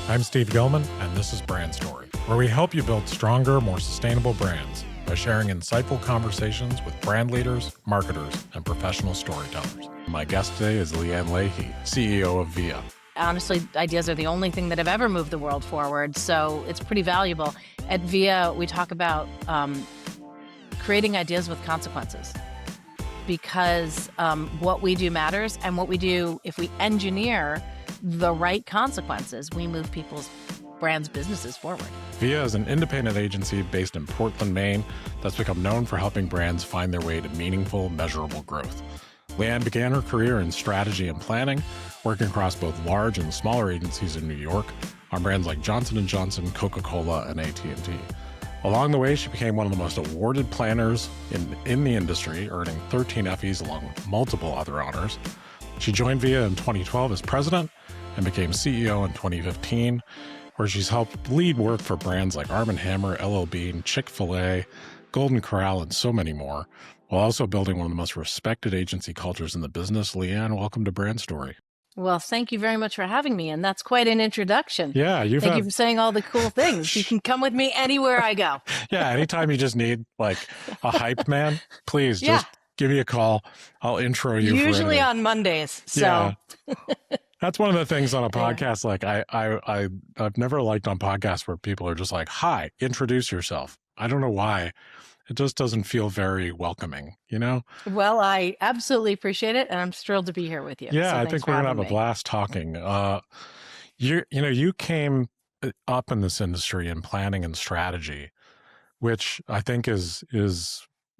I'm Steve Gilman, and this is Brand Story, where we help you build stronger, more sustainable brands by sharing insightful conversations with brand leaders, marketers, and professional storytellers. My guest today is Leeann Leahy, CEO of VIA. Honestly, ideas are the only thing that have ever moved the world forward, so it's pretty valuable. At VIA, we talk about creating ideas with consequences, because what we do matters, and what we do, if we engineer the right consequences, we move people's brands, businesses forward. VIA is an independent agency based in Portland, Maine, that's become known for helping brands find their way to meaningful, measurable growth. Leann began her career in strategy and planning, working across both large and smaller agencies in New York on brands like Johnson & Johnson, Coca-Cola, and AT&T. Along the way, she became one of the most awarded planners in the industry, earning 13 Effies along with multiple other honors. She joined VIA in 2012 as president and became CEO in 2015, where she's helped lead work for brands like Arm & Hammer, L.L.Bean, Chick-fil-A, Golden Corral, and so many more, while also building one of the most respected agency cultures in the business. Leann, welcome to Brand Story. Well, thank you very much for having me, and that's quite an introduction. Yeah, thank you for saying all the cool things. You can come with me anywhere I go. Yeah, anytime you just need like a hype man, please just give me a call. I'll intro you. Usually on Mondays. So. Yeah. That's one of the things on a podcast. Like I've never liked on podcasts where people are just like, "Hi, introduce yourself." I don't know why. It just doesn't feel very welcoming, you know? Well, I absolutely appreciate it, and I'm thrilled to be here with you. Yeah, so I think we're gonna have a blast talking. You came up in this industry in planning and strategy, which I think is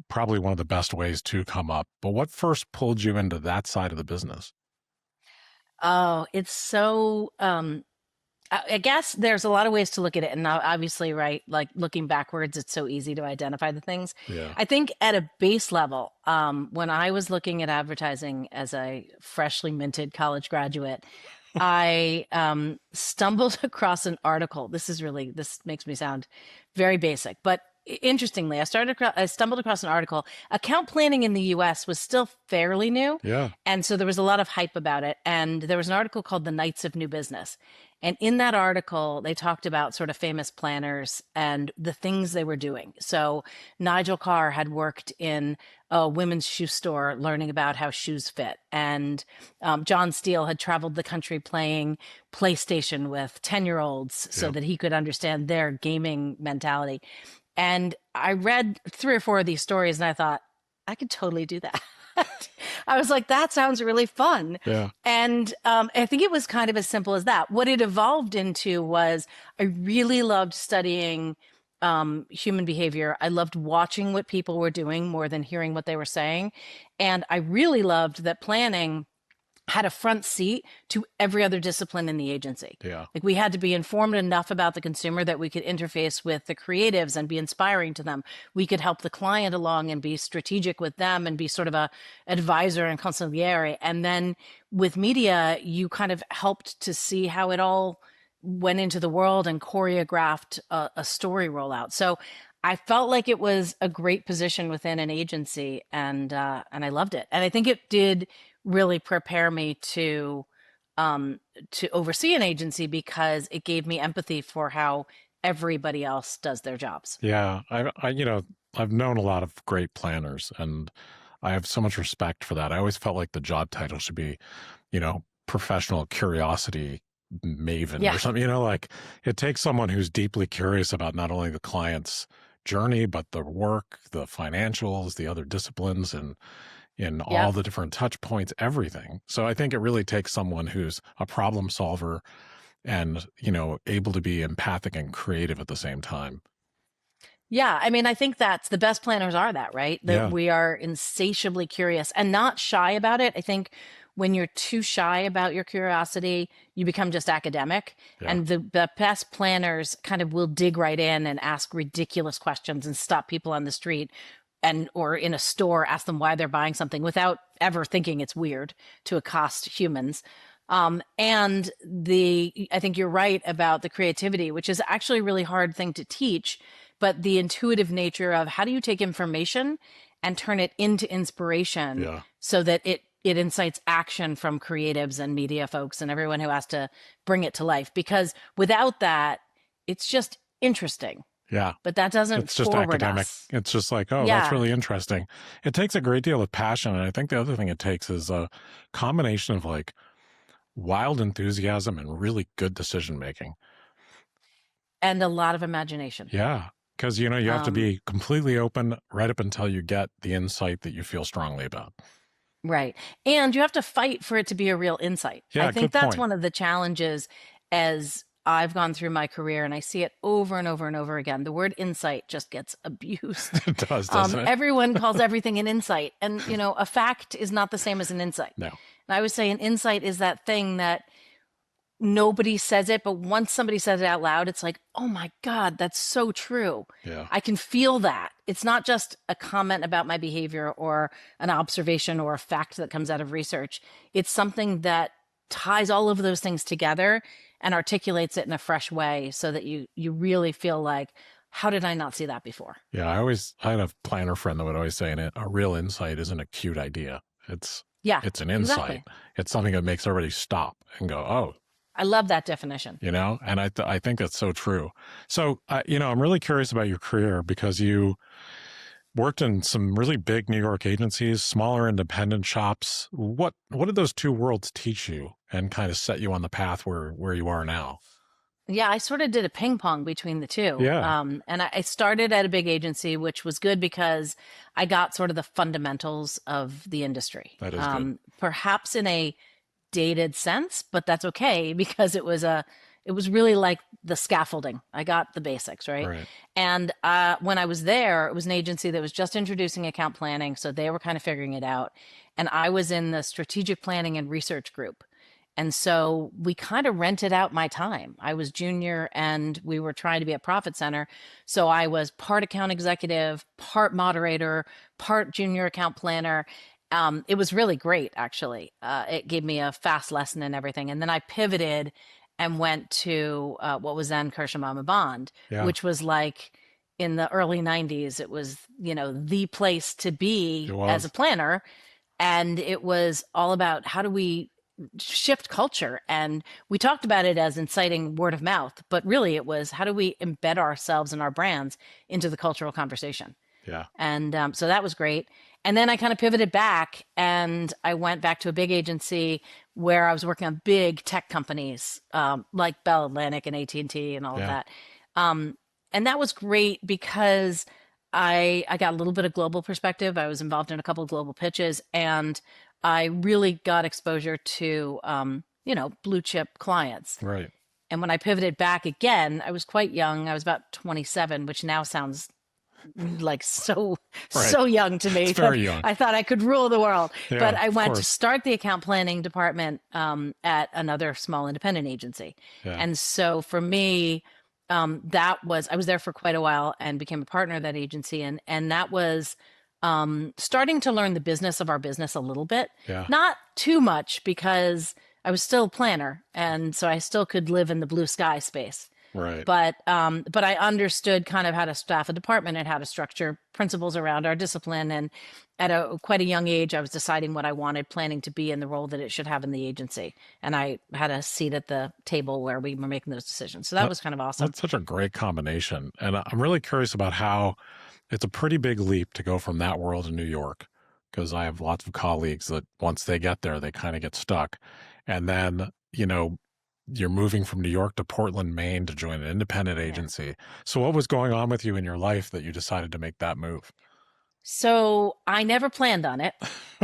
probably one of the best ways to come up. But what first pulled you into that side of the business? Oh, it's so, I guess there's a lot of ways to look at it. And obviously, right, like looking backwards, it's so easy to identify the things. Yeah. I think at a base level, when I was looking at advertising as a freshly minted college graduate, I stumbled across an article. This makes me sound very basic, but interestingly, I stumbled across an article. Account planning in the US was still fairly new. Yeah. And so there was a lot of hype about it. And there was an article called The Knights of New Business. And in that article, they talked about sort of famous planners and the things they were doing. So Nigel Carr had worked in a women's shoe store learning about how shoes fit. And John Steele had traveled the country playing PlayStation with 10-year-olds so that he could understand their gaming mentality. And I read 3 or 4 of these stories and I thought, I could totally do that. I was like, that sounds really fun. Yeah. And I think it was kind of as simple as that. What it evolved into was I really loved studying human behavior. I loved watching what people were doing more than hearing what they were saying. And I really loved that planning had a front seat to every other discipline in the agency. Yeah. Like we had to be informed enough about the consumer that we could interface with the creatives and be inspiring to them. We could help the client along and be strategic with them and be sort of a advisor and consigliere. And then with media, you kind of helped to see how it all went into the world and choreographed a story rollout. So I felt like it was a great position within an agency, and I loved it. And I think it did really prepare me to oversee an agency because it gave me empathy for how everybody else does their jobs. Yeah, I've known a lot of great planners, and I have so much respect for that. I always felt like the job title should be, professional curiosity maven or something. Like it takes someone who's deeply curious about not only the client's journey, but the work, the financials, the other disciplines, and in all the different touch points, everything. So I think it really takes someone who's a problem solver and, able to be empathic and creative at the same time. Yeah. I mean, I think that's the best planners are that, right? That we are insatiably curious and not shy about it. I think when you're too shy about your curiosity, you become just academic. Yeah. And the best planners kind of will dig right in and ask ridiculous questions and stop people on the street or in a store, ask them why they're buying something without ever thinking it's weird to accost humans. And I think you're right about the creativity, which is actually a really hard thing to teach, but the intuitive nature of how do you take information and turn it into inspiration so that it it incites action from creatives and media folks and everyone who has to bring it to life. Because without that, it's just interesting, Yeah. but that doesn't It's just forward academic. us. It's just like, oh, that's Yeah. really interesting. It takes a great deal of passion. And I think the other thing it takes is a combination of like wild enthusiasm and really good decision making. And a lot of imagination. Yeah. Because, you know, you have to Um, be completely open right up until you get the insight that you feel strongly about. right. And you have to fight for it to be a real insight. I Yeah. think Good that's point. one of the challenges as I've gone through my career, and I see it over and over and over again. The word insight just gets abused. It does, doesn't it? Everyone calls everything an insight. And, a fact is not the same as an insight. No. And I would say an insight is that thing that nobody says it, but once somebody says it out loud, it's like, oh my God, that's so true. Yeah. I can feel that. It's not just a comment about my behavior or an observation or a fact that comes out of research. It's something that ties all of those things together and articulates it in a fresh way so that you really feel like, how did I not see that before? Yeah. I had a planner friend that would always say, a real insight isn't a cute idea. It's, Yeah, it's an insight. exactly. It's something that makes everybody stop and go, oh, I love that definition. you know, and I think that's so true. So, you know, I'm really curious about your career because you worked in some really big New York agencies, smaller independent shops. What did those two worlds teach you and kind of set you on the path where you are now? Yeah, I sort of did a ping pong between the two. Yeah, And I started at a big agency, which was good because I got sort of the fundamentals of the industry. that is good. Perhaps in a dated sense, but that's okay because it was really like the scaffolding. I got the basics, right? Right. And when I was there, it was an agency that was just introducing account planning, so they were kind of figuring it out. And I was in the strategic planning and research group. And so we kind of rented out my time. I was junior and we were trying to be a profit center. So I was part account executive, part moderator, part junior account planner. It was really great, actually. It gave me a fast lesson and everything. And then I pivoted and went to what was then Kirsha Mama Bond, Yeah, which was like in the early 90s. It was, the place to it be as a was. planner. And it was all about how do we shift culture. And we talked about it as inciting word of mouth, but really it was how do we embed ourselves and our brands into the cultural conversation. Yeah. And so that was great. And then I kind of pivoted back and I went back to a big agency where I was working on big tech companies like Bell Atlantic and AT&T and T and all of Yeah. that. And that was great because I got a little bit of global perspective. I was involved in a couple of global pitches and I really got exposure to, blue chip clients. Right. And when I pivoted back again, I was quite young. I was about 27, which now sounds like so Right. so young to It's me that very young. I thought I could rule the world. Yeah, But I of went to course. start the account planning department at another small independent agency, Yeah. and so for me, I was there for quite a while and became a partner of that agency, and that was starting to learn the business of our business a little bit, Yeah. not too much because I was still a planner, and so I still could live in the blue sky space Right. but I understood kind of how to staff a department and how to structure principles around our discipline. And at quite a young age, I was deciding what I wanted planning to be and the role that it should have in the agency. And I had a seat at the table where we were making those decisions. So that That, was kind of awesome. that's such a great combination. And I'm really curious about how it's a pretty big leap to go from that world to New York because I have lots of colleagues that once they get there, they kind of get stuck. And then, you know, you're moving from New York to Portland, Maine to join an independent Yeah. agency. So what was going on with you in your life that you decided to make that move? So I never planned on it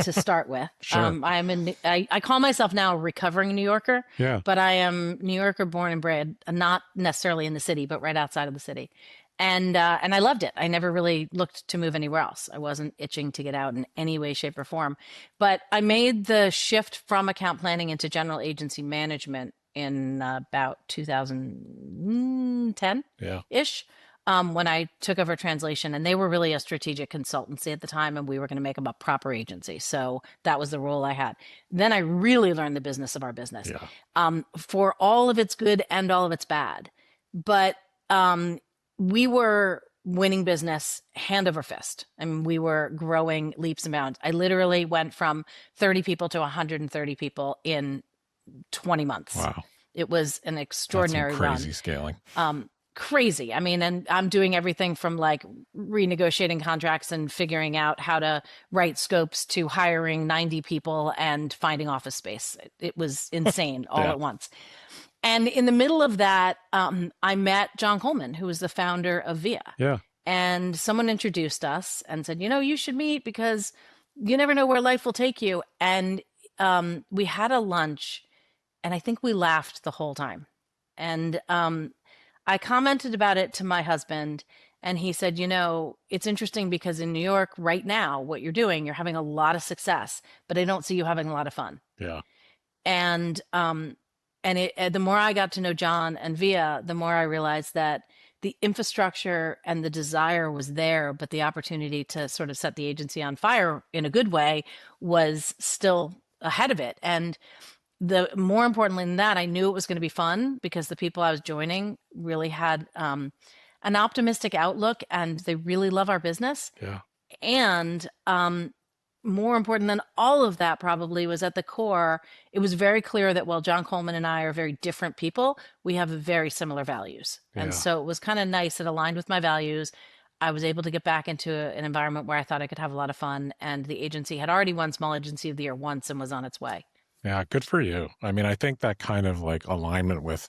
to start with. Sure. I call myself now a recovering New Yorker, Yeah. but I am New Yorker born and bred, not necessarily in the city, but right outside of the city. And I loved it. I never really looked to move anywhere else. I wasn't itching to get out in any way, shape, or form. But I made the shift from account planning into general agency management in about 2010 Yeah. ish. When I took over translation, and they were really a strategic consultancy at the time, and we were going to make them a proper agency. So that was the role I had. Then I really learned the business of our business, Yeah. for all of its good and all of its bad. But we were winning business hand over fist. I mean, we were growing leaps and bounds. I literally went from 30 people to 130 people in 20 months. Wow. It was an That's some extraordinary run. crazy scaling. Crazy. I mean, and I'm doing everything from like renegotiating contracts and figuring out how to write scopes to hiring 90 people and finding office space. It was insane all Yeah. at once. And in the middle of that, I met John Coleman, who was the founder of Via. Yeah. And someone introduced us and said, you should meet because you never know where life will take you. And we had a lunch, and I think we laughed the whole time. And I commented about it to my husband, and he said, it's interesting because in New York right now, what you're doing, you're having a lot of success, but I don't see you having a lot of fun. Yeah. And the more I got to know John and Via, the more I realized that the infrastructure and the desire was there, but the opportunity to sort of set the agency on fire in a good way was still ahead of it. And the more importantly than that, I knew it was going to be fun because the people I was joining really had an optimistic outlook, and they really love our business. Yeah. And more important than all of that probably was at the core, it was very clear that while John Coleman and I are very different people, we have very similar values. Yeah. And so it was kind of nice. It aligned with my values. I was able to get back into an environment where I thought I could have a lot of fun. And the agency had already won Small Agency of the Year once and was on its way. Yeah, good for you. I mean, I think that kind of like alignment with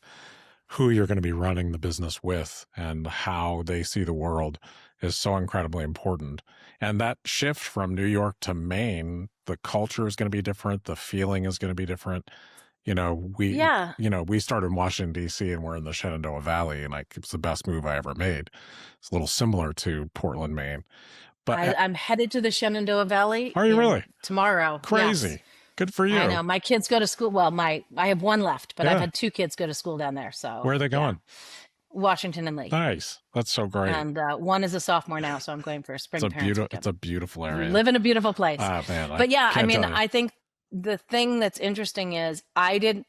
who you're going to be running the business with and how they see the world is so incredibly important. And that shift from New York to Maine, the culture is going to be different. The feeling is going to be different. We started in Washington, D.C. and we're in the Shenandoah Valley, and like, it's the best move I ever made. It's a little similar to Portland, Maine. But I'm headed to the Shenandoah Valley. Are you really? Tomorrow. Crazy. Yes. Good for you. I know. My kids go to school. Well, I have one left, but I've had 2 kids go to school down there. So where are they going? Washington and Lee. Nice. That's so great. And one is a sophomore now, so I'm going for a spring parents weekend. It's a beautiful area. Live in a beautiful place. Ah, man. But yeah, I mean, I think the thing that's interesting is I guess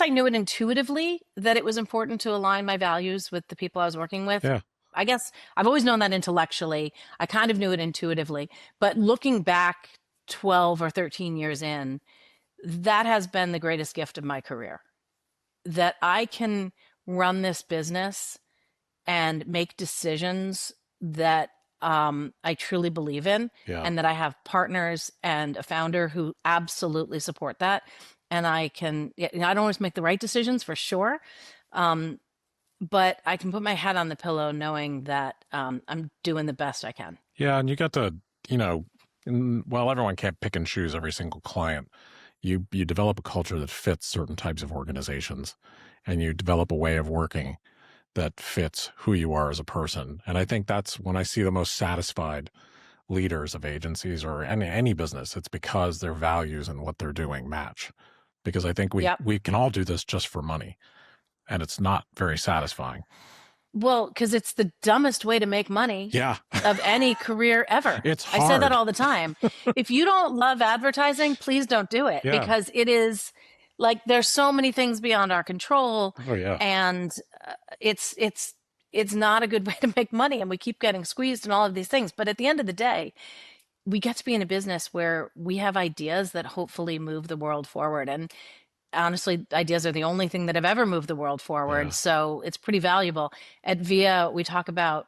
I knew it intuitively that it was important to align my values with the people I was working with. Yeah. I guess I've always known that intellectually. I kind of knew it intuitively. But looking back 12 or 13 years in, that has been the greatest gift of my career. That I can run this business and make decisions that I truly believe in, and that I have partners and a founder who absolutely support that. And I don't always make the right decisions for sure, but I can put my head on the pillow knowing that I'm doing the best I can. Yeah, and you got to, while everyone can't pick and choose every single client, you develop a culture that fits certain types of organizations, and you develop a way of working that fits who you are as a person. And I think that's when I see the most satisfied leaders of agencies or any business, it's because their values and what they're doing match. Because I think we can all do this just for money, and it's not very satisfying. Well, because it's the dumbest way to make money of any career ever. It's hard. I say that all the time. If you don't love advertising, please don't do it, because it is like there's so many things beyond our control. Oh, yeah. And it's not a good way to make money, and we keep getting squeezed and all of these things. But at the end of the day, we get to be in a business where we have ideas that hopefully move the world forward. And honestly, ideas are the only thing that have ever moved the world forward. Yeah. So it's pretty valuable. At Via, we talk about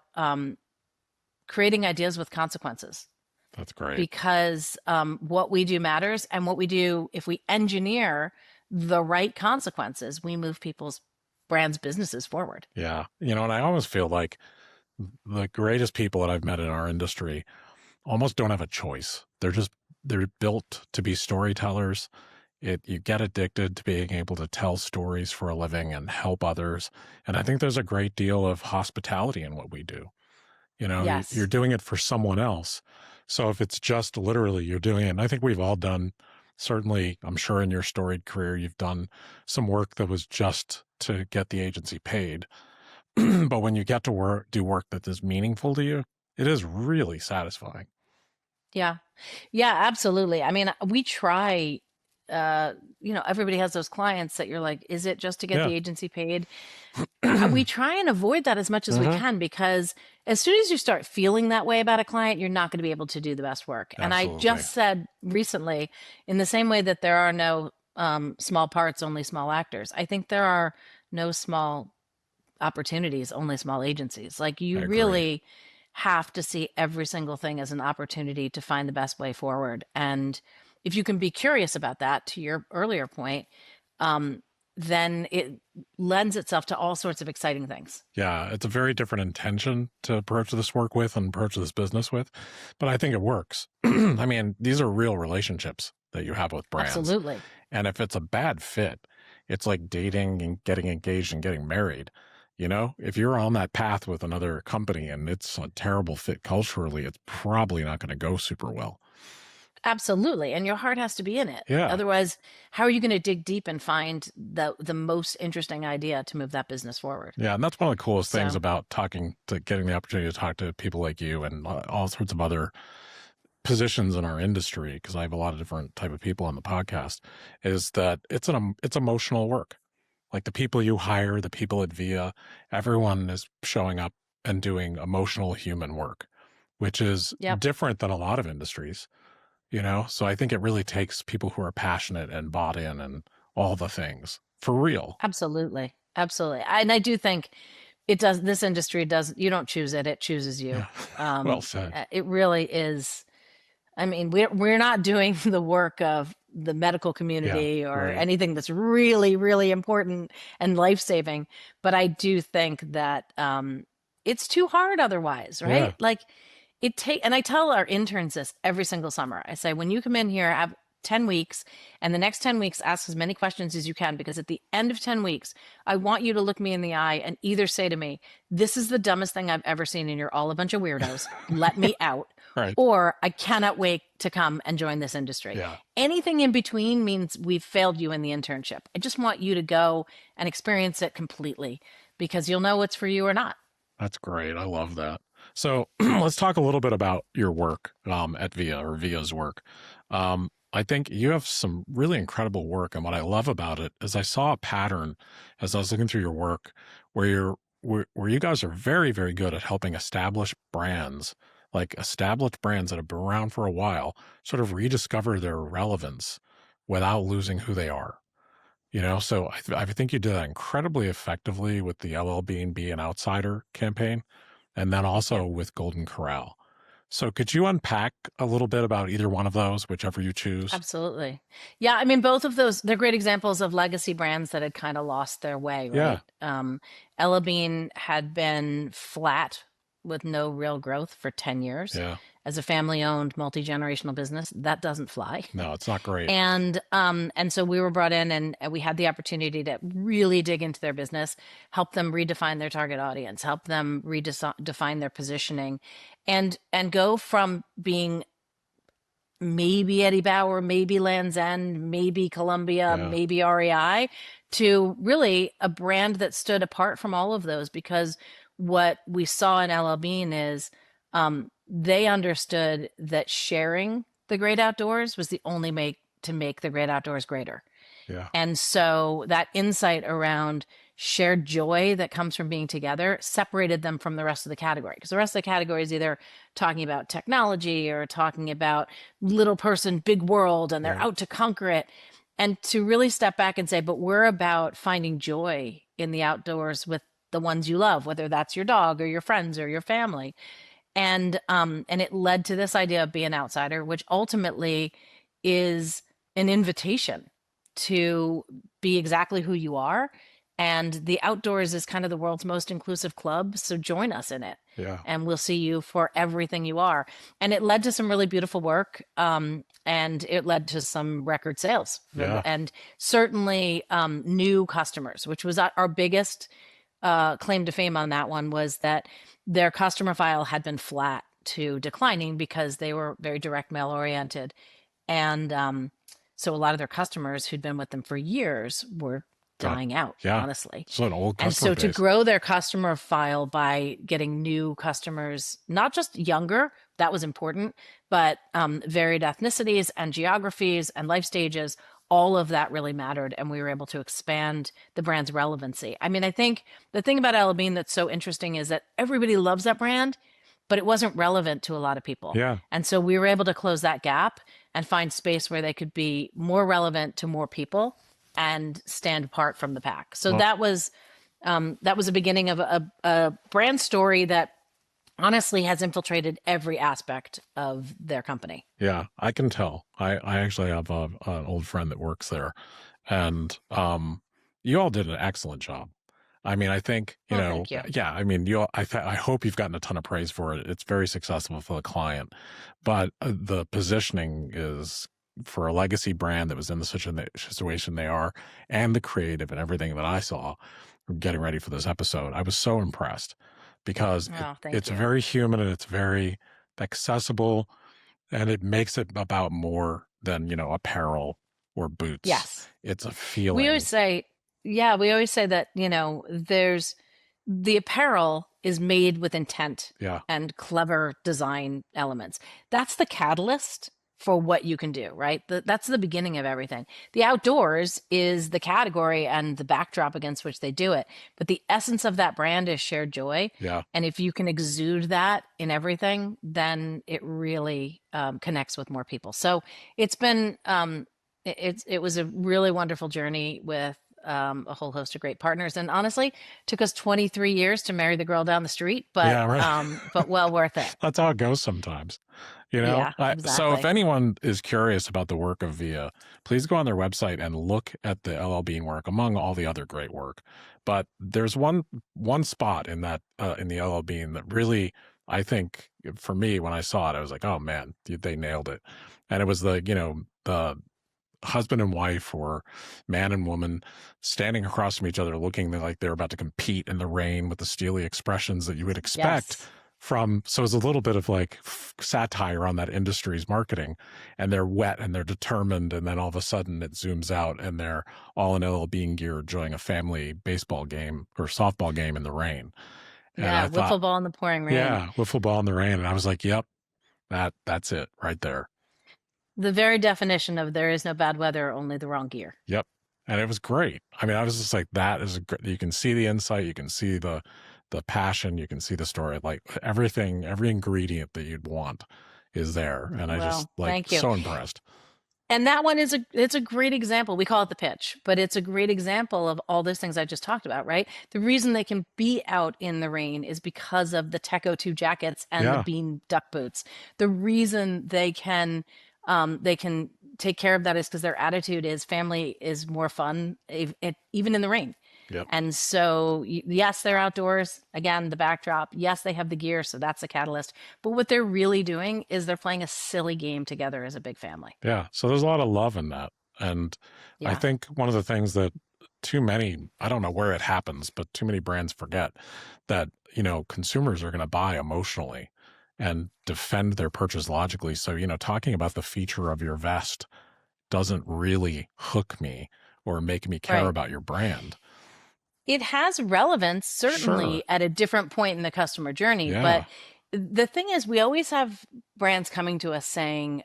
creating ideas with consequences. That's great. Because what we do matters. And what we do, if we engineer the right consequences, we move people's brands, businesses forward. Yeah. And I almost feel like the greatest people that I've met in our industry almost don't have a choice. They're built to be storytellers. You get addicted to being able to tell stories for a living and help others. And I think there's a great deal of hospitality in what we do. Yes. You're doing it for someone else. So if it's just literally you're doing it, and I think we've all done, certainly, I'm sure in your storied career, you've done some work that was just to get the agency paid. But when you get to do work that is meaningful to you, it is really satisfying. Yeah. Yeah, absolutely. I mean, we try everybody has those clients that you're like, is it just to get Yeah. the agency paid? We try and avoid that as much as we Hmm. can, because as soon as you start feeling that way about a client, you're not going to be able to do the best work. And I Absolutely. just said recently, in the same way that there are no small parts, only small actors, I think there are no small opportunities, only small agencies. Like, I you agree. really have to see every single thing as an opportunity to find the best way forward. And if you can be curious about that, to your earlier point, um, then it lends itself to all sorts of exciting things. Yeah, it's a very different intention to approach this work with and approach this business with, but I think it works. I mean, these are real relationships that you have with brands. Absolutely. And if it's a bad fit, it's like dating and getting engaged and getting married. You know, if you're on that path with another company and it's a terrible fit culturally, it's probably not going to go super well. Absolutely. And your heart has to be in it. Yeah. Otherwise, how are you going to dig deep and find the most interesting idea to move that business forward? Yeah. And that's one of the coolest things So, about getting the opportunity to talk to people like you and all sorts of other positions in our industry, because I have a lot of different type of people on the podcast, is that it's emotional work. Like the people you hire, the people at Via, everyone is showing up and doing emotional human work, which is yep. different than a lot of industries, you know? So I think it really takes people who are passionate and bought in and all the things for real. Absolutely. Absolutely. And I do think it does. This industry does. You don't choose it. It chooses you. Yeah. Well said. It really is. I mean, we're not doing the work of the medical Yeah. community or Right. anything that's really, really important and life saving. But I do think that it's too hard otherwise, Yeah. right? Like, and I tell our interns this every single summer. I say, when you come in here, have 10 weeks, and the next 10 weeks, ask as many questions as you can, because at the end of 10 weeks, I want you to look me in the eye and either say to me, this is the dumbest thing I've ever seen, and you're all a bunch of weirdos. Let me out. Right. Or, I cannot wait to come and join this industry. Yeah. Anything in between means we've failed you in the internship. I just want you to go and experience it completely, because you'll know what's for you or not. That's great. I love that. So let's talk a little bit about your work at Via, or Via's work. I think you have some really incredible work, and what I love about it is I saw a pattern as I was looking through your work where you guys are very, very good at helping established brands that have been around for a while, sort of rediscover their relevance without losing who they are. You know, so I think you did that incredibly effectively with the L.L.Bean Be an Outsider campaign, and then Yeah. also with Golden Corral. So could you unpack a little bit about either one of those, whichever you choose? Absolutely. Yeah, I mean, both of those, they're great examples of legacy brands that had kind of lost their way, Yeah, right? L.L.Bean had been flat with no real growth for 10 years. yeah. As a family-owned, multi-generational business, that doesn't fly. No, it's not great. And so we were brought in, and we had the opportunity to really dig into their business, help them redefine their target audience, help them redefine their positioning, and go from being maybe Eddie Bauer, maybe Land's End, maybe Columbia, Yeah, maybe REI, to really a brand that stood apart from all of those. Because what we saw in LL Bean is they understood that sharing the great outdoors was the only way to make the great outdoors greater. yeah, And so that insight around shared joy that comes from being together separated them from the rest of the category. Because the rest of the category is either talking about technology or talking about little person, big world, and they're right. out to conquer it. And to really step back and say, but we're about finding joy in the outdoors with the ones you love, whether that's your dog or your friends or your family. And it led to this idea of Be an Outsider, which ultimately is an invitation to be exactly who you are. And the outdoors is kind of the world's most inclusive club, so join us in it, Yeah, and we'll see you for everything you are. And it led to some really beautiful work, and it led to some record sales yeah, and certainly new customers, which was our biggest claim to fame on that one, was that their customer file had been flat to declining because they were very direct mail oriented. And so a lot of their customers who'd been with them for years were got, dying out, yeah. honestly. So an old And customer so to base. grow their customer file by getting new customers, not just younger, that was important, but varied ethnicities and geographies and life stages, all of that really mattered, and we were able to expand the brand's relevancy. I mean, I think the thing about L.L.Bean that's so interesting is that everybody loves that brand, but it wasn't relevant to a lot of people. Yeah. And so we were able to close that gap and find space where they could be more relevant to more people and stand apart from the pack. So Well, that was a beginning of a brand story that honestly has infiltrated every aspect of their company. yeah, I can tell. I actually have an old friend that works there, and you all did an excellent job. I mean, I think, Well, thank you. yeah, I mean, I hope you've gotten a ton of praise for it. It's very successful for the client, but the positioning is for a legacy brand that was in the situation they are, and the creative and everything that I saw getting ready for this episode. I was so impressed because Oh, thank it's you. very human and it's very accessible, and it makes it about more than, apparel or boots. Yes. It's a We always feeling. say, yeah, we always say that, there's the apparel is made with intent Yeah. and clever design elements. That's the catalyst for what you can do, right? That's the beginning of everything. The outdoors is the category and the backdrop against which they do it. But the essence of that brand is shared joy. Yeah. And if you can exude that in everything, then it really connects with more people. So it's been, it was a really wonderful journey with a whole host of great partners, and honestly, took us 23 years to marry the girl down the street, Yeah. Right. but well worth it. That's how it goes sometimes. Yeah, So if exactly. anyone is curious about the work of Via, please go on their website and look at the LL Bean work among all the other great work. But there's one spot in that in the LL Bean that really, I think, for me, when I saw it, I was like, oh man, they nailed it. And it was the husband and wife, or man and woman, standing across from each other looking like they're about to compete in the rain with the steely expressions that you would expect Yes. from. So it's a little bit of like satire on that industry's marketing, and they're wet and they're determined, and then all of a sudden it zooms out and they're all in LL Bean gear enjoying a family baseball game or softball game in the rain. And I Yeah, thought, wiffle ball in the pouring rain. yeah, wiffle ball in the rain. And I was like, yep, that's it right there. The very definition of there is no bad weather, only the wrong gear. Yep. And it was great. I mean, I was just like, that is you can see the insight, you can see the passion, you can see the story, like everything, every ingredient that you'd want is there. And I just Well, like thank you. so impressed. And that one is it's a great example. We call it the pitch, but it's a great example of all those things I just talked about, right? The reason they can be out in the rain is because of the Tech O2 jackets and the Yeah. Bean duck boots. The reason they can take care of that is because their attitude is family is more fun, even in the rain. Yep. And so, yes, they're outdoors. Again, the backdrop. Yes, they have the gear, so that's the catalyst. But what they're really doing is they're playing a silly game together as a big family. Yeah. So there's a lot of love in that. And I Yeah. think one of the things that too many, I don't know where it happens, but too many brands forget that, consumers are going to buy emotionally and defend their purchase logically. So, talking about the feature of your vest doesn't really hook me or make me care Right. about your brand. It has relevance, Sure. certainly at a different point in the customer journey. But Yeah. the thing is, we always have brands coming to us saying,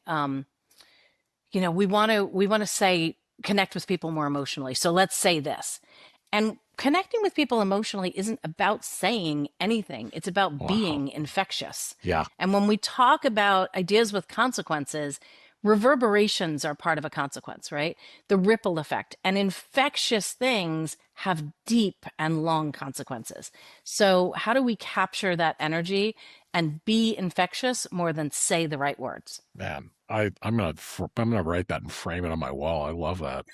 we want to say connect with people more emotionally. So let's say this. And connecting with people emotionally isn't about saying anything. It's about Wow. being infectious. Yeah. And when we talk about ideas with consequences, reverberations are part of a consequence, right? The ripple effect. And infectious things have deep and long consequences. So, how do we capture that energy and be infectious more than say the right words? Man, I'm gonna write that and frame it on my wall. I love that.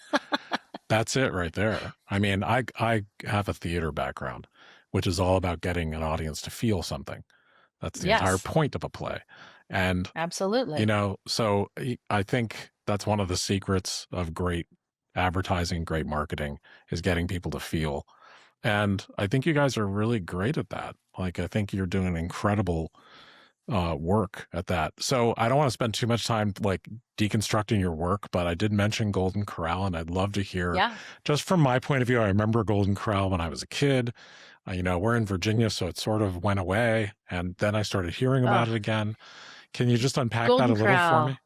That's it right there. I mean, I have a theater background, which is all about getting an audience to feel something. That's the entire Yes, point of a play. And absolutely. so I think that's one of the secrets of great advertising, great marketing, is getting people to feel. And I think you guys are really great at that. Like, I think you're doing incredible work at that. So I don't want to spend too much time like deconstructing your work, but I did mention Golden Corral, and I'd love to hear, Yeah. just from my point of view. I remember Golden Corral when I was a kid. We're in Virginia, so it sort of went away, and then I started hearing about Oh, it again. Can you just unpack that a Golden little for me? Corral.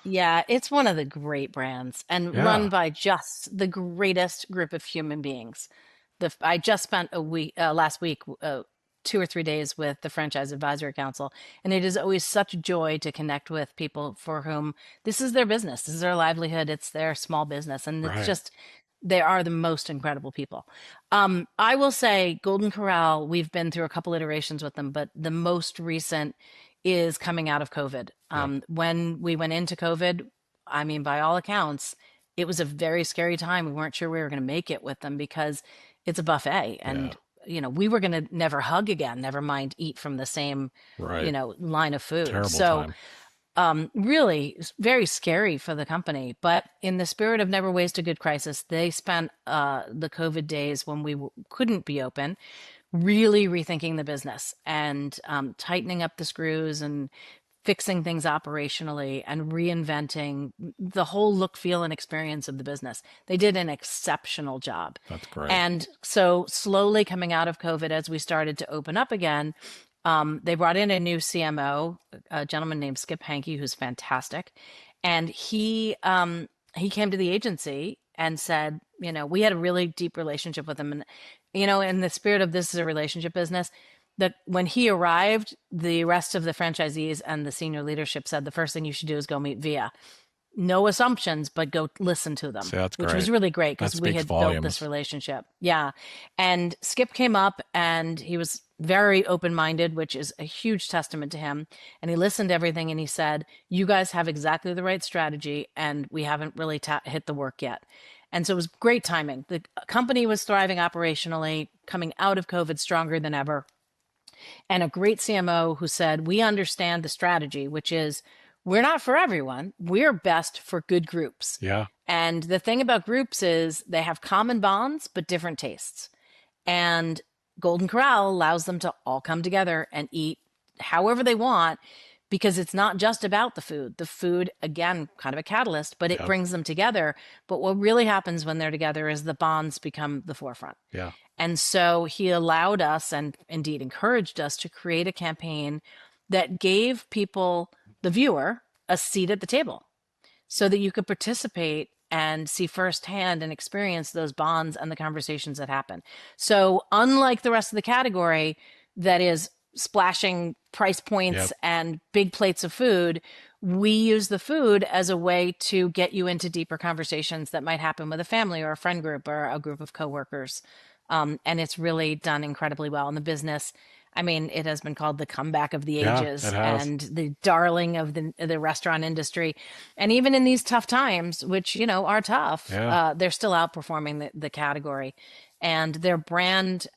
Yeah, it's one of the great brands and run Yeah, by just the greatest group of human beings. I just spent a week last week, 2 or 3 days with the Franchise Advisory Council, and it is always such joy to connect with people for whom this is their business, this is their livelihood, it's their small business, and it's right. just they are the most incredible people. I will say Golden Corral, we've been through a couple iterations with them, but the most recent is coming out of COVID. Yep. When we went into COVID, I mean, by all accounts, it was a very scary time. We weren't sure we were going to make it with them because it's a buffet. Yeah. And, we were going to never hug again, never mind eat from the same, Right. line of food. Terrible So, time. really very scary for the company. But in the spirit of never waste a good crisis, they spent the COVID days when we couldn't be open really rethinking the business and tightening up the screws and fixing things operationally and reinventing the whole look, feel, and experience of the business. They did an exceptional job. That's great. And so, slowly coming out of COVID, as we started to open up again, they brought in a new CMO, a gentleman named Skip Hankey, who's fantastic. And he came to the agency and said, we had a really deep relationship with him. And, in the spirit of this is a relationship business, that when he arrived, the rest of the franchisees and the senior leadership said the first thing you should do is go meet Via. No assumptions, but go listen to them, See, that's which was great. really great That because we speaks had built this volumes. relationship. Yeah. And Skip came up and he was very open minded, which is a huge testament to him. And he listened to everything and he said, you guys have exactly the right strategy and we haven't really hit the work yet. And so it was great timing. The company was thriving operationally, coming out of COVID stronger than ever, and a great CMO who said, we understand the strategy, which is we're not for everyone. We're best for good groups. Yeah. And the thing about groups is they have common bonds, but different tastes. And Golden Corral allows them to all come together and eat however they want because it's not just about the food. The food, again, kind of a catalyst, but it Yep. brings them together. But what really happens when they're together is the bonds become the forefront. Yeah. And so he allowed us and indeed encouraged us to create a campaign that gave people, the viewer, a seat at the table so that you could participate and see firsthand and experience those bonds and the conversations that happen. So, unlike the rest of the category that is splashing price points Yep. and big plates of food, we use the food as a way to get you into deeper conversations that might happen with a family or a friend group or a group of coworkers. And it's really done incredibly well in the business. I mean, it has been called the comeback of the Yeah, it ages has. and the darling of the restaurant industry. And even in these tough times, which, are tough, Yeah. they're still outperforming the category. And their brand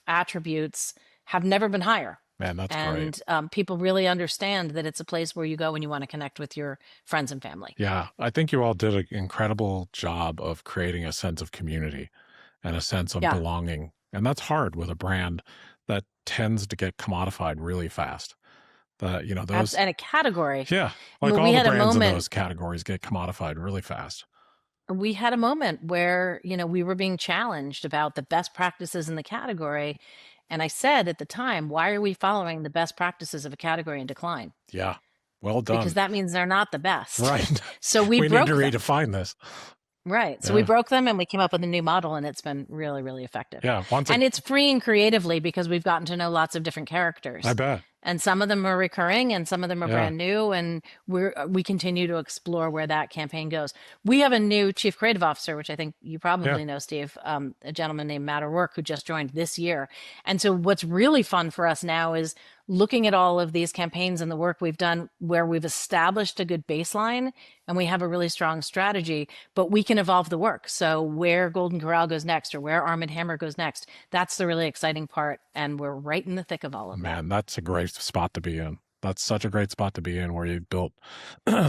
attributes have never been higher. Man, that's great. And people really understand that it's a place where you go when you want to connect with your friends and family. Yeah. I think you all did an incredible job of creating a sense of community and a sense of Yeah. belonging. And that's hard with a brand that tends to get commodified really fast. Those, And a category. yeah, I like mean, all the brands in those categories get commodified really fast. we had a moment where, we were being challenged about the best practices in the category. And I said at the time, why are we following the best practices of a category in decline? Yeah. Well Because done. that means they're not the best. Right. So we We need broke to them. redefine this. Right. So Yeah. we broke them and we came up with a new model and it's been really, really effective. Yeah. And it's freeing creatively because we've gotten to know lots of different characters. I bet. And some of them are recurring and some of them are Yeah. brand new. And we continue to explore where that campaign goes. We have a new chief creative officer, which I think you probably know, Steve, a gentleman named Matt O'Rourke, who just joined this year. And so what's really fun for us now is looking at all of these campaigns and the work we've done where we've established a good baseline and we have a really strong strategy, but we can evolve the work. So where Golden Corral goes next or where Arm& Hammer goes next, that's the really exciting part. And we're right in the thick of all of that. Man, that's a great spot to be in. That's such a great spot to be in where you've built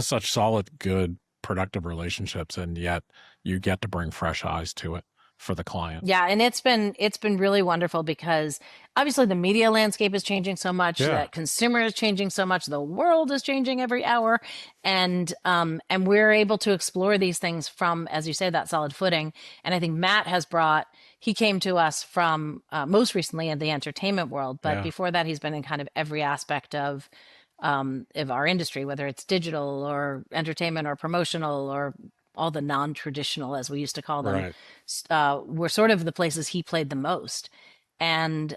such solid, good, productive relationships, and yet you get to bring fresh eyes to it for the client. Yeah, and it's been really wonderful because obviously the media landscape is changing so much, that consumer is changing so much, the world is changing every hour, and we're able to explore these things from, as you say, that solid footing. And I think Matt has brought. He came to us from most recently in the entertainment world, but before that, he's been in kind of every aspect of of our industry, whether it's digital or entertainment or promotional or all the non-traditional, as we used to call them, Right. were sort of the places he played the most. And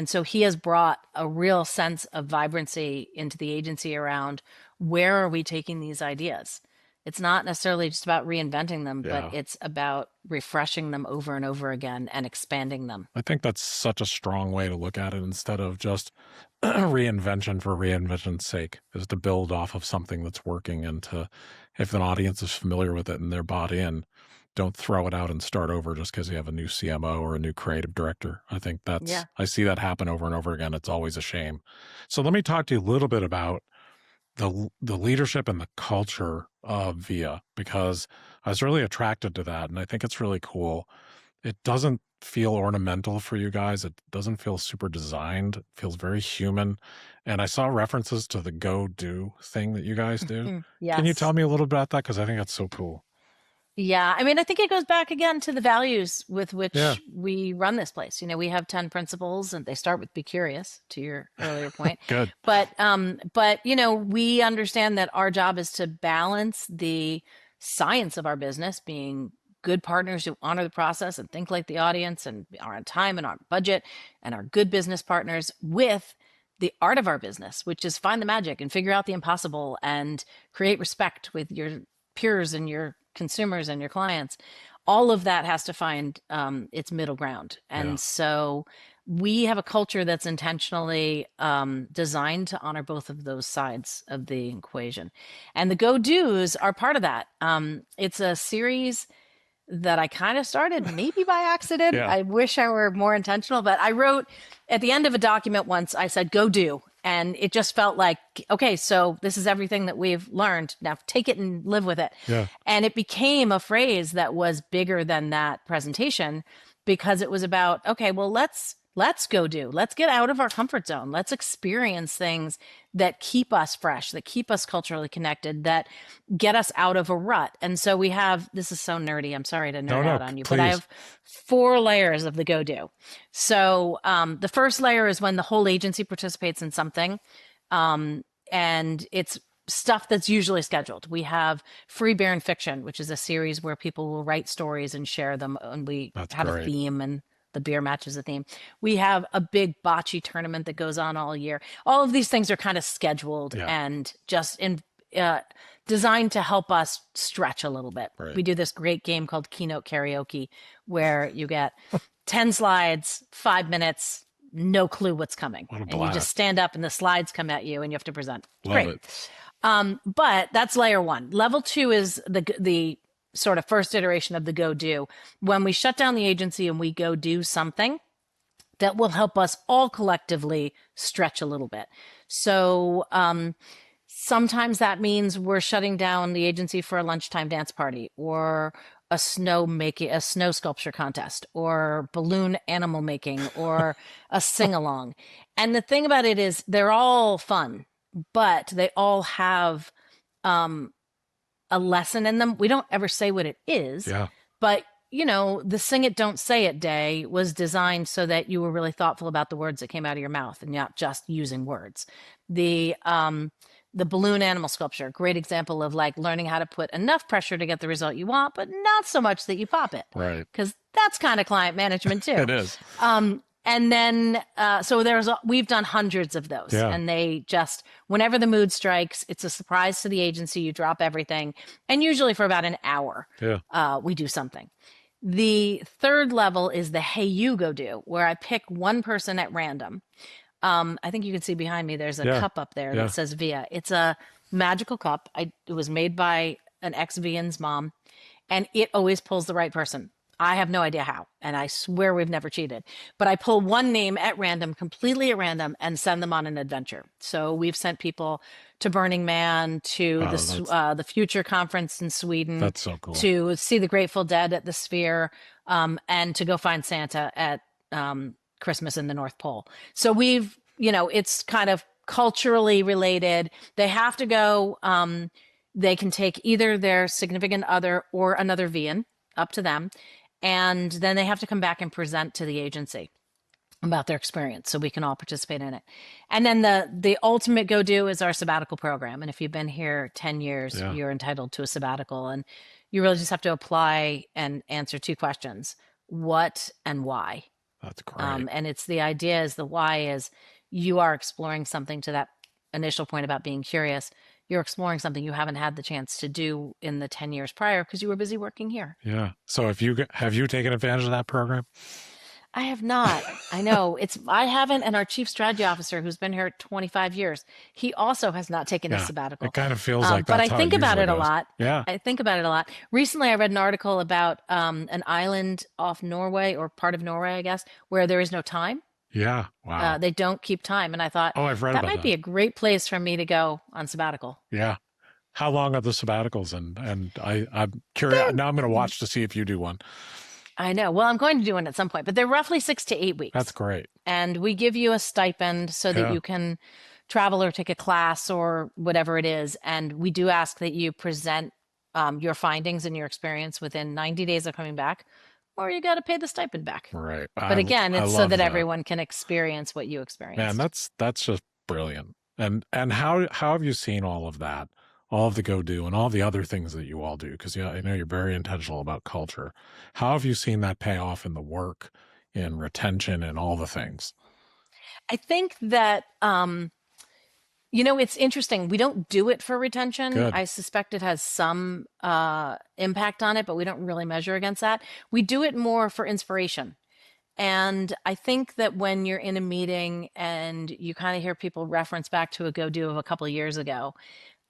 so he has brought a real sense of vibrancy into the agency around where are we taking these ideas? It's not necessarily just about reinventing them, but Yeah. it's about refreshing them over and over again and expanding them. I think that's such a strong way to look at it instead of just reinvention for reinvention's sake, is to build off of something that's working and to, if an audience is familiar with it and they're bought in, don't throw it out and start over just because you have a new CMO or a new creative director. I think Yeah. I see that happen over and over again. It's always a shame. So let me talk to you a little bit about the leadership and the culture of VIA, because I was really attracted to that. And I think it's really cool. It doesn't feel ornamental for you guys. It doesn't feel super designed. It feels very human. And I saw references to the go do thing that you guys do. Can you tell Yes. me a little about that? Because I think that's so cool. Yeah, I mean, I think it goes back again to the values with Yeah, which we run this place. We have 10 principles and they start with be curious, to your earlier point. good. But we understand that our job is to balance the science of our business, being good partners who honor the process and think like the audience and are on time and on budget and are good business partners, with the art of our business, which is find the magic and figure out the impossible and create respect with your peers and your consumers and your clients. All of that has to find its middle ground. Yeah. And so we have a culture that's intentionally designed to honor both of those sides of the equation. And the go do's are part of that. It's a series that I kind of started maybe by accident. Yeah. I wish I were more intentional, but I wrote at the end of a document once, I said, go do. And it just felt like, okay, so this is everything that we've learned. Now take it and live with it. Yeah. And it became a phrase that was bigger than that presentation, because it was about, okay, well, let's go do. Let's get out of our comfort zone. Let's experience things that keep us fresh, that keep us culturally connected, that get us out of a rut. And so we have, this is so nerdy. I'm sorry to No, nerd no, out on you, but I please. have 4 layers of the go do. So the first layer is when the whole agency participates in something. And it's stuff that's usually scheduled. We have Free Beer and Fiction, which is a series where people will write stories and share them. And we That's have a great. theme, and the beer matches the theme. We have a big bocce tournament that goes on all year. All of these things are kind of scheduled Yeah. and just uh, designed to help us stretch a little bit. Right. We do this great game called Keynote Karaoke, where you get 10 slides, 5 minutes, no clue what's coming. What a And you just blast. stand up and the slides come at you and you have to present. It's Love great. it. But that's layer one. Level two is the sort of first iteration of the go do. When we shut down the agency and we go do something that will help us all collectively stretch a little bit. So sometimes that means we're shutting down the agency for a lunchtime dance party, or a snow sculpture contest, or balloon animal making, or a sing along. And the thing about it is they're all fun, but they all have a lesson in them. We don't ever say what it is, Yeah. but the Sing It, Don't Say It Day was designed so that you were really thoughtful about the words that came out of your mouth and not just using words. The balloon animal sculpture, great example of like learning how to put enough pressure to get the result you want, but not so much that you pop it. Right. Because that's kind of client management too. It is. And then, so we've done hundreds of those, Yeah. and they just, whenever the mood strikes, it's a surprise to the agency. You drop everything. And usually for about an hour, Yeah. we do something. The third level is the Hey You Go Do, where I pick one person at random. I think you can see behind me, there's a Yeah. cup up there Yeah. that says VIA. It's a magical cup. It was made by an ex-VIAN's mom, and it always pulls the right person. I have no idea how, and I swear we've never cheated. But I pull one name at random, completely at random, and send them on an adventure. So we've sent people to Burning Man, to Oh, the Future Conference in Sweden, that's so cool. to see the Grateful Dead at the Sphere, and to go find Santa at Christmas in the North Pole. So it's kind of culturally related. They have to go. They can take either their significant other or another VIAN, up to them. And then they have to come back and present to the agency. about their experience so we can all participate in it. And then the ultimate go do is our sabbatical program. And if you've been here 10 years, Yeah, you're entitled to a sabbatical, and you really just have to apply and answer two questions: what and why. that's great. And it's the idea is the why is you are exploring something, to that initial point about being curious. You're exploring something you haven't had the chance to do in the 10 years prior because you were busy working here. Yeah. So have you taken advantage of that program? I have not. I know I haven't. And our chief strategy officer, who's been here 25 years, he also has not taken his Yeah. It sabbatical. kind of feels like But that's I how it think about usually it a goes. lot. Yeah. I think about it a lot. Recently, I read an article about an island off Norway, or part of Norway, I guess, where there is no time. Yeah. Wow. They don't keep time. And I thought Oh, I've read that about might that. be a great place for me to go on sabbatical. Yeah. How long are the sabbaticals? And I'm curious. They're, Now I'm going to watch to see if you do one. I know. Well, I'm going to do one at some point, but they're roughly 6 to 8 weeks. That's great. And we give you a stipend so that Yeah. you can travel or take a class or whatever it is. And we do ask that you present your findings and your experience within 90 days of coming back, or you got to pay the stipend back. Right. But again, I it's so love that that. everyone can experience what you Man, experienced. that's just brilliant. And how have you seen all of that? All of the go do and all the other things that you all do? Because yeah, I know you're very intentional about culture. How have you seen that pay off in the work, in retention, and all the things? I think that it's interesting. We don't do it for retention. Good. I suspect it has some impact on it, but we don't really measure against that. We do it more for inspiration. And I think that when you're in a meeting and you kind of hear people reference back to a go do of a couple of years ago,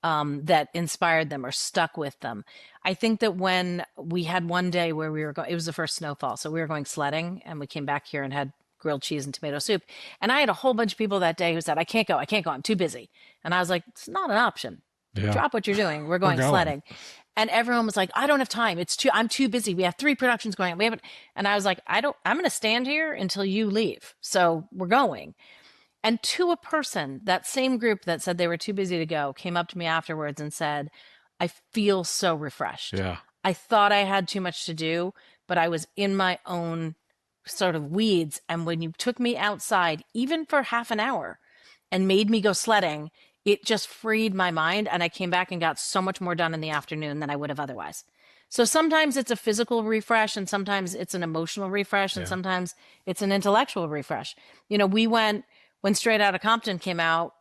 that inspired them or stuck with them. I think that when we had one day where we were going, it was the first snowfall. So we were going sledding and we came back here and had grilled cheese and tomato soup. And I had a whole bunch of people that day who said, I can't go, I'm too busy. And I was like, it's not an option. Yeah. Drop what you're doing. We're We're going going. sledding. And everyone was like, I don't have time. I'm too busy. We have 3 productions going on. We haven't. And I was like, I'm going to stand here until you leave. So we're going. And to a person, that same group that said they were too busy to go came up to me afterwards and said, I feel so refreshed. Yeah. I thought I had too much to do, but I was in my own sort of weeds. And when you took me outside, even for half an hour, and made me go sledding, it just freed my mind. And I came back and got so much more done in the afternoon than I would have otherwise. So sometimes it's a physical refresh, and sometimes it's an emotional refresh, and Yeah. sometimes it's an intellectual refresh. We went, when Straight Outta Compton came out,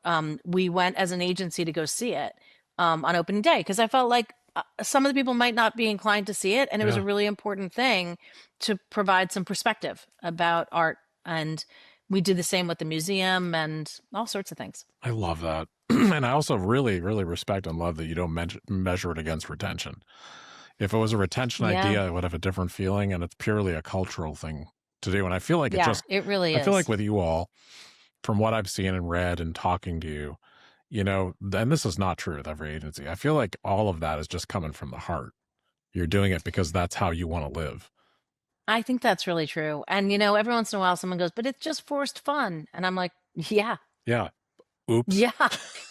we went as an agency to go see it on opening day because I felt like some of the people might not be inclined to see it. And it was a Yeah. really important thing to provide some perspective about art. And we did the same with the museum and all sorts of things. I love that. And I also really, really respect and love that you don't measure it against retention. If it was a retention Yeah. idea, it would have a different feeling, and it's purely a cultural thing to do. And I feel like Yeah, it really I feel like is. with you all, from what I've seen and read and talking to you, and this is not true with every agency. I feel like all of that is just coming from the heart. You're doing it because that's how you want to live. I think that's really true. And, every once in a while someone goes, but it's just forced fun. And I'm like, yeah, Yeah. Oops. yeah,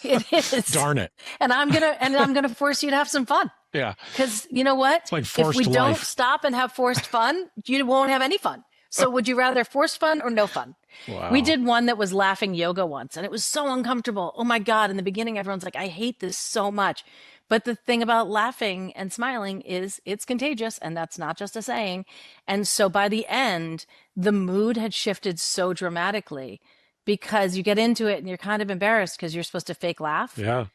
it is. Darn it. And I'm going to force you to have some fun. Yeah. Because you know what? It's like If forced we don't life. stop and have forced fun, you won't have any fun. So would you rather forced fun or no fun? Wow. We did one that was laughing yoga once, and it was so uncomfortable. Oh my God. In the beginning, everyone's like, I hate this so much. But the thing about laughing and smiling is it's contagious, and that's not just a saying. And so by the end, the mood had shifted so dramatically because you get into it and you're kind of embarrassed because you're supposed to fake laugh. Yeah.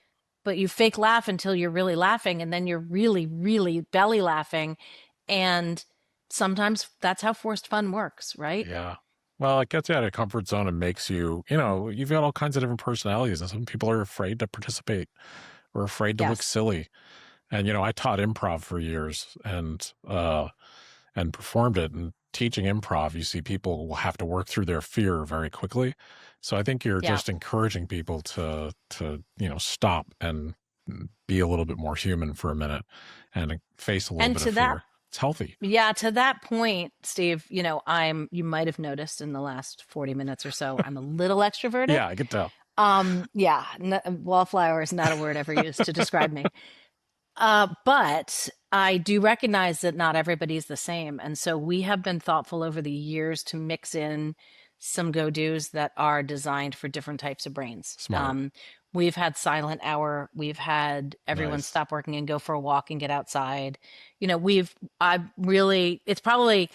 But you fake laugh until you're really laughing, and then you're really, really belly laughing. And sometimes that's how forced fun works, right? Yeah. Well, it gets you out of your comfort zone and makes you, you've got all kinds of different personalities, and some people are afraid to participate or afraid to look Yes. silly. And, I taught improv for years and performed it. And teaching improv, you see people will have to work through their fear very quickly. So I think you're Yeah. just encouraging people to stop and be a little bit more human for a minute and face a little And bit to of that, fear. It's healthy. yeah, to that point, Steve, you might have noticed in the last 40 minutes or so, I'm a little extroverted. Yeah, I can tell. Yeah, wallflower is not a word ever used to describe me. But I do recognize that not everybody's the same. And so we have been thoughtful over the years to mix in some go-dos that are designed for different types of brains. Smart. We've had silent hour. We've had everyone Nice. stop working and go for a walk and get outside. I really, it's probably,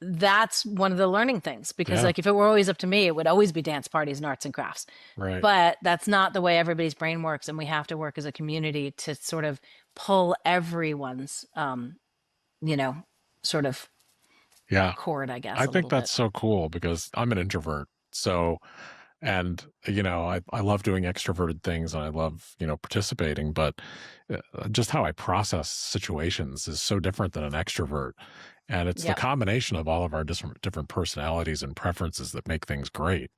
that's one of the learning things because Yeah. like if it were always up to me, it would always be dance parties and arts and crafts. Right. But that's not the way everybody's brain works. And we have to work as a community to sort of pull everyone's, you know, sort of Yeah. cord, I I guess, a think little that's bit. so cool because I'm an introvert. So, and I love doing extroverted things and I love, participating, but just how I process situations is so different than an extrovert. And it's the Yep. combination of all of our different personalities and preferences that make things great.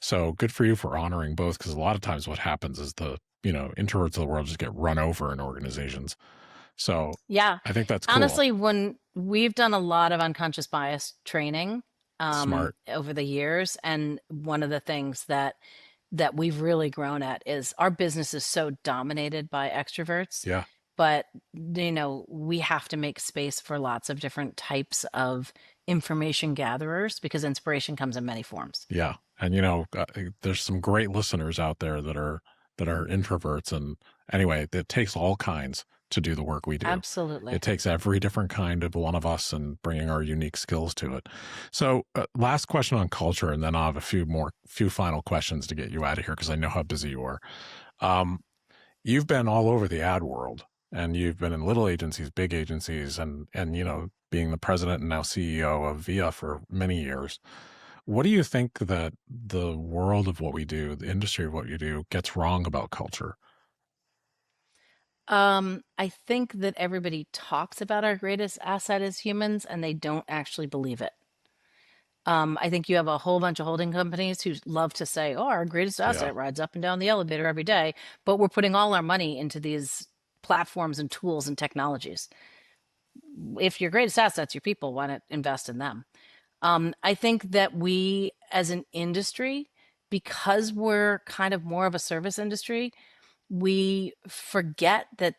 So good for you for honoring both, because a lot of times what happens is the, introverts of the world just get run over in organizations. So Yeah. I think that's cool. Honestly, when we've done a lot of unconscious bias training Smart. over the years, and one of the things that we've really grown at is our business is so dominated by extroverts, Yeah. but we have to make space for lots of different types of information gatherers because inspiration comes in many forms. Yeah. And there's some great listeners out there that are introverts, and anyway, it takes all kinds to do the work we do. It Absolutely. takes every different kind of one of us and bringing our unique skills to it. So, last question on culture, and then I'll have a few final questions to get you out of here because I know how busy you are. Um, you've been all over the ad world, and you've been in little agencies, big agencies, and being the president and now CEO of VIA for many years. What do you think that the world of what we do, the industry of what you do, gets wrong about culture? I think that everybody talks about our greatest asset as humans and they don't actually believe it. I think you have a whole bunch of holding companies who love to say, "Oh, our greatest Yeah. asset rides up and down the elevator every day," but we're putting all our money into these platforms and tools and technologies. If your greatest asset's your people, why not invest in them? I think that we, as an industry, because we're kind of more of a service industry, we forget that,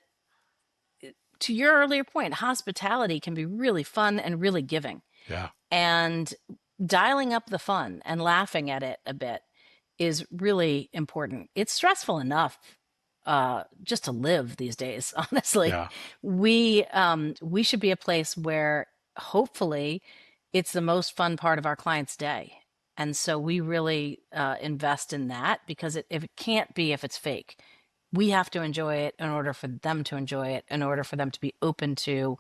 to your earlier point, hospitality can be really fun and really giving. Yeah. And dialing up the fun and laughing at it a bit is really important. It's stressful enough just to live these days, honestly. Yeah. We should be a place where hopefully it's the most fun part of our client's day. And so we really invest in that because if it can't be if it's fake, we have to enjoy it in order for them to enjoy it, in order for them to be open to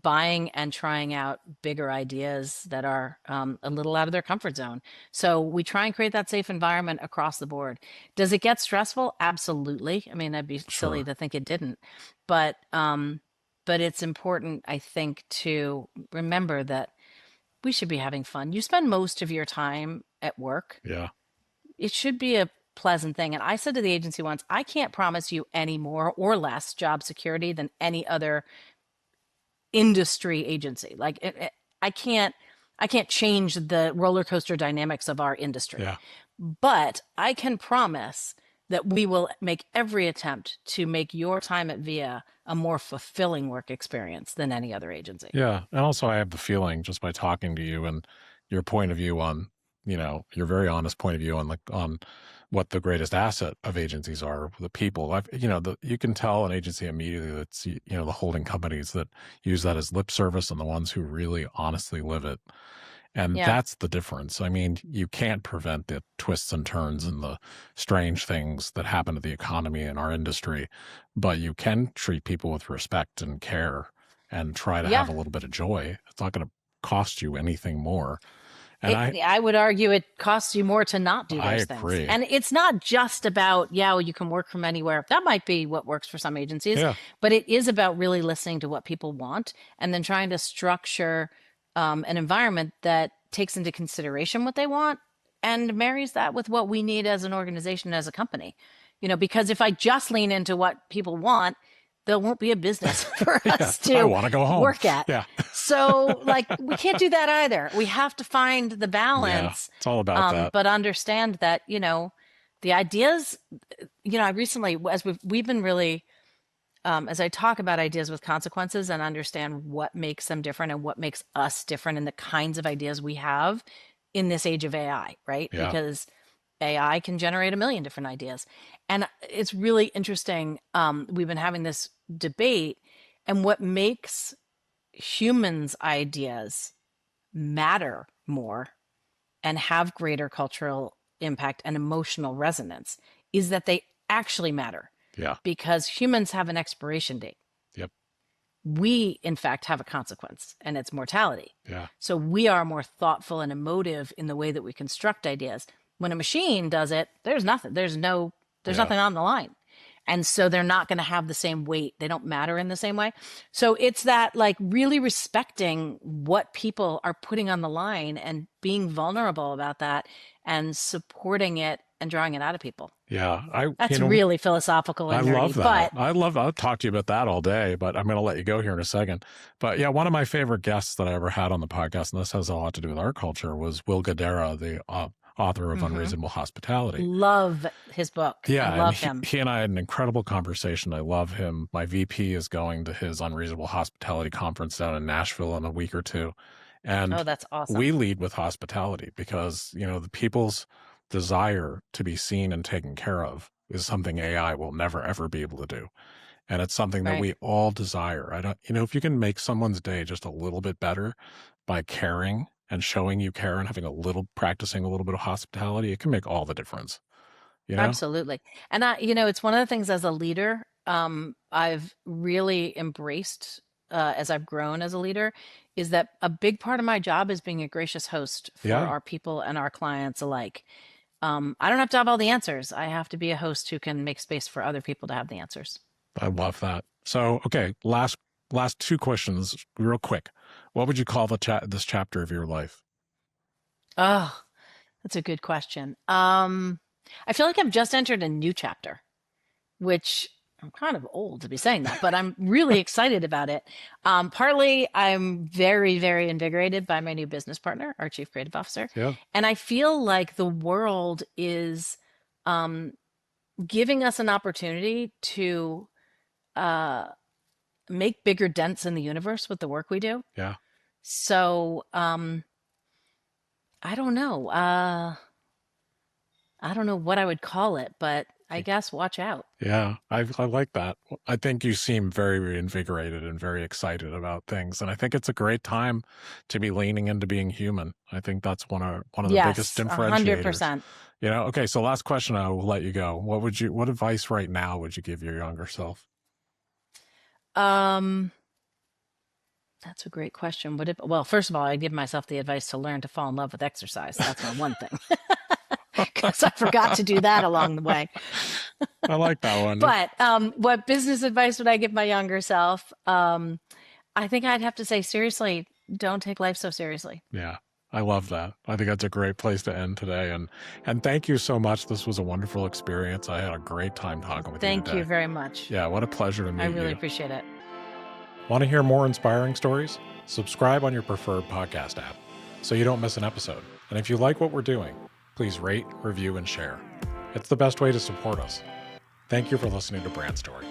buying and trying out bigger ideas that are a little out of their comfort zone. So we try and create that safe environment across the board. Does it get stressful? Absolutely. I mean, I'd be silly Sure. to think it didn't. But it's important, I think, to remember that we should be having fun. You spend most of your time at work. Yeah. It should be a pleasant thing. And I said to the agency once, I can't promise you any more or less job security than any other industry agency. Like I can't change the roller coaster dynamics of our industry, Yeah. but I can promise that we will make every attempt to make your time at VIA a more fulfilling work experience than any other agency. Yeah. And also, I have the feeling just by talking to you and your point of view on, your very honest point of view on what the greatest asset of agencies are, the people. You can tell an agency immediately that's, the holding companies that use that as lip service and the ones who really honestly live it. And Yeah. that's the difference. I mean, you can't prevent the twists and turns and the strange things that happen to the economy and our industry, but you can treat people with respect and care and try to have Yeah. a little bit of joy. It's not going to cost you anything more. And I would argue it costs you more to not do I those things. agree. And it's not just about, yeah, well, you can work from anywhere. That might be what works for some agencies, Yeah, but it is about really listening to what people want and then trying to structure an environment that takes into consideration what they want and marries that with what we need as an organization, as a company. Because if I just lean into what people want, there won't be a business for yeah. us I to want to go home. work at. Yeah. So, like, we can't do that either. We have to find the Yeah. balance, It's all about that. but understand that, the ideas, I recently, as we've been really, as I talk about ideas with consequences and understand what makes them different and what makes us different and the kinds of ideas we have, in this age of AI, right? Yeah. Because AI can generate a million different ideas. And it's really interesting. We've been having this debate, and what makes humans' ideas matter more and have greater cultural impact and emotional resonance is that they actually matter, Yeah. because humans have an expiration date. Yep. We, in fact, have a consequence, and it's mortality. Yeah. So we are more thoughtful and emotive in the way that we construct ideas. When a machine does it, there's nothing. There's Yeah. nothing on the line. And so they're not going to have the same weight. They don't matter in the same way. So it's that, like, really respecting what people are putting on the line and being vulnerable about that and supporting it and drawing it out of people. Yeah. That's really philosophical I and love nerdy, that. but I'll talk to you about that all day, but I'm going to let you go here in a second. But yeah, one of my favorite guests that I ever had on the podcast, and this has a lot to do with our culture, was Will Guidara, the author of mhm, Unreasonable Hospitality. love his book. I Yeah, and love him. he and I had an incredible conversation. I love him. My VP is going to his Unreasonable Hospitality conference down in Nashville in a week or two. And Oh, that's awesome. we lead with hospitality because, the people's desire to be seen and taken care of is something AI will never, ever be able to do. And it's something that Right. we all desire. I don't, if you can make someone's day just a little bit better by caring and showing you care and practicing a little bit of hospitality, it can make all the difference. Absolutely. And it's one of the things as a leader, I've really embraced, as I've grown as a leader, is that a big part of my job is being a gracious host for Yeah. our people and our clients alike. I don't have to have all the answers. I have to be a host who can make space for other people to have the answers. I love that. So, okay, last two questions, real quick. What would you call this chapter of your life? Oh, that's a good question. I feel like I've just entered a new chapter, which I'm kind of old to be saying that, but I'm really excited about it. Partly, I'm very, very invigorated by my new business partner, our chief creative officer. Yeah. And I feel like the world is giving us an opportunity to make bigger dents in the universe with the work we do. Yeah. So I don't know. I don't know what I would call it, but I guess watch out. Yeah, I like that. I think you seem very invigorated and very excited about things, and I think it's a great time to be leaning into being human. I think that's one of the biggest Yes, differentiators. 100%. Okay, so last question, I will let you go. What advice right now would you give your younger self? That's a great question. Well, first of all, I give myself the advice to learn to fall in love with exercise. That's my one thing. Because I forgot to do that along the way. I like that one. But what business advice would I give my younger self? I think I'd have to say, seriously, don't take life so seriously. Yeah, I love that. I think that's a great place to end today. And thank you so much. This was a wonderful experience. I had a great time talking with you today. Thank you very much. Yeah, what a pleasure to meet you. I really appreciate it. Want to hear more inspiring stories? Subscribe on your preferred podcast app so you don't miss an episode. And if you like what we're doing, please rate, review, and share. It's the best way to support us. Thank you for listening to Brand Story.